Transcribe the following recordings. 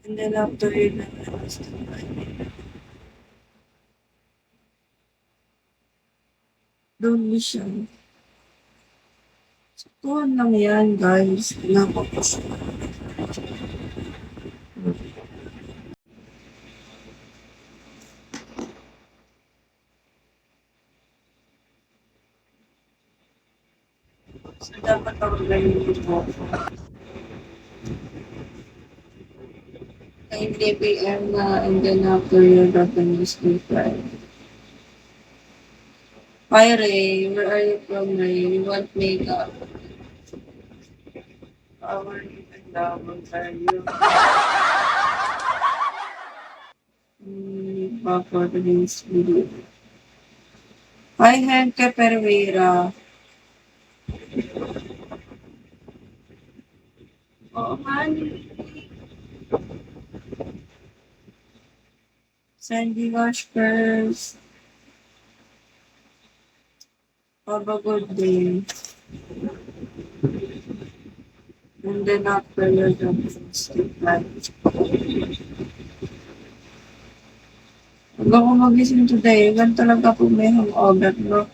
And then after yun, doon siya. So, tuwan lang yan, guys. Napapos. So, dapat ako ganyan mo. 9 p.m. na, and then after yun, Japanese sleeper. Hi, Ray. Where are you from, Ray? You want makeup? How are you and doubles are you? Back for today's video. Hi, Henke Pereira. Oo, man. Sandy Washers. Have a good day. And then after you're done, sleep like. Huwag ako magising today. Gan talaga po may hangover, no?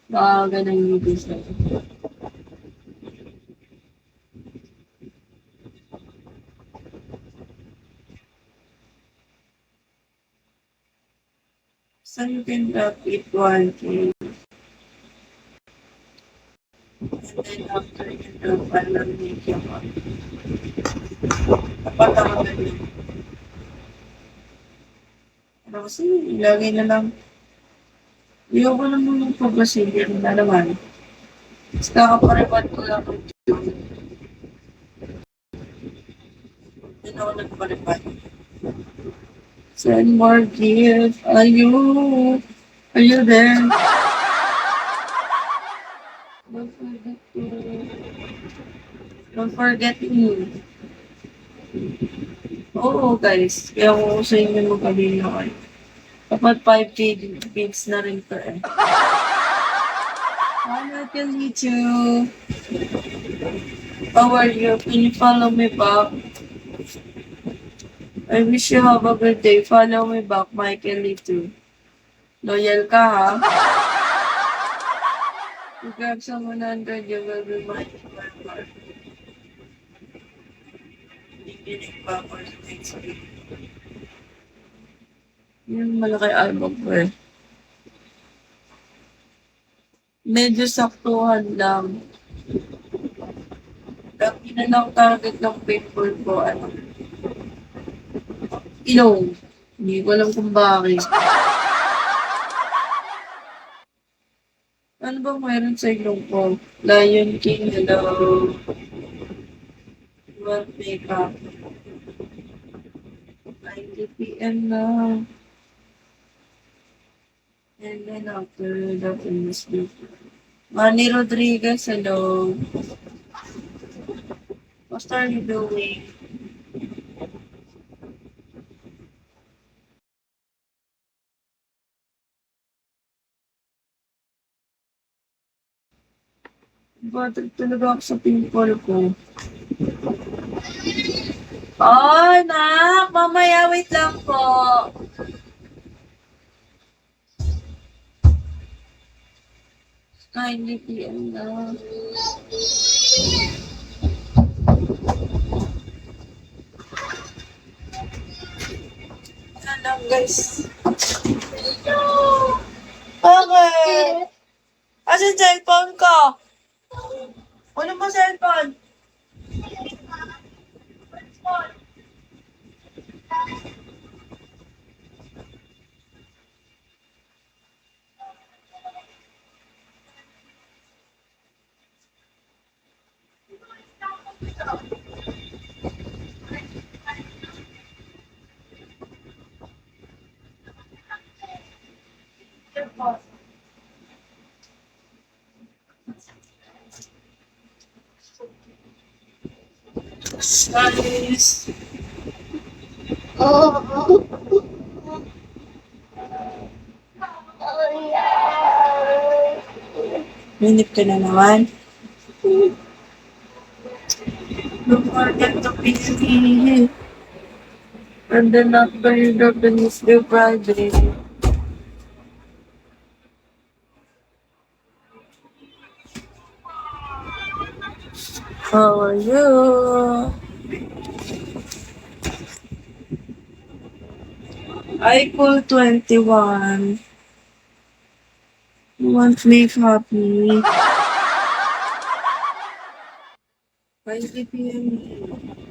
Maaga na yung gising. So you can eat 1K. And then after you do, parang make yung dapat ako ganyan. Pero kasi ilagay na lang. Ayaw ko naman yung pag-Brazilian na naman. Tapos kakaparewan ko lang ng tune. Hindi na ako nagparewan. Send more gifts. Are you there? Don't forget me. Oo, guys. Kaya kung sa inyo magkabili ako. Dapat 5K gigs na rin to eh. Hi, Michael Lichu. How are you? Can you follow me back? I wish you have a good day. Follow me back, Michael Lichu. Loyal ka, ha? You grab some 100, you will be my member. Hindi pa ako sa next week. Yung malaki album ko eh. Medyo saktuhan lang. Lagi na lang target ng paper ko, ilong. Hindi ko alam kung bakit. Ano bang meron sa ilong ko? Lion King, hello. What makeup? 9 p.m. na. And then after that, in this week. Manny Rodriguez, hello. What are you doing? Ba't talaga ako sa pimple ko? Ay, nak! Mamaya, wait lang po. Ay, hindi PM na. Yan lang, guys. Bakit? Asan cellphone ko? Ano mo cellphone? Guys. Minip ka na naman. Don't forget to pay me. And then after the Wednesday, Friday. How are you? I call 21. You want me happy? 5 p.m.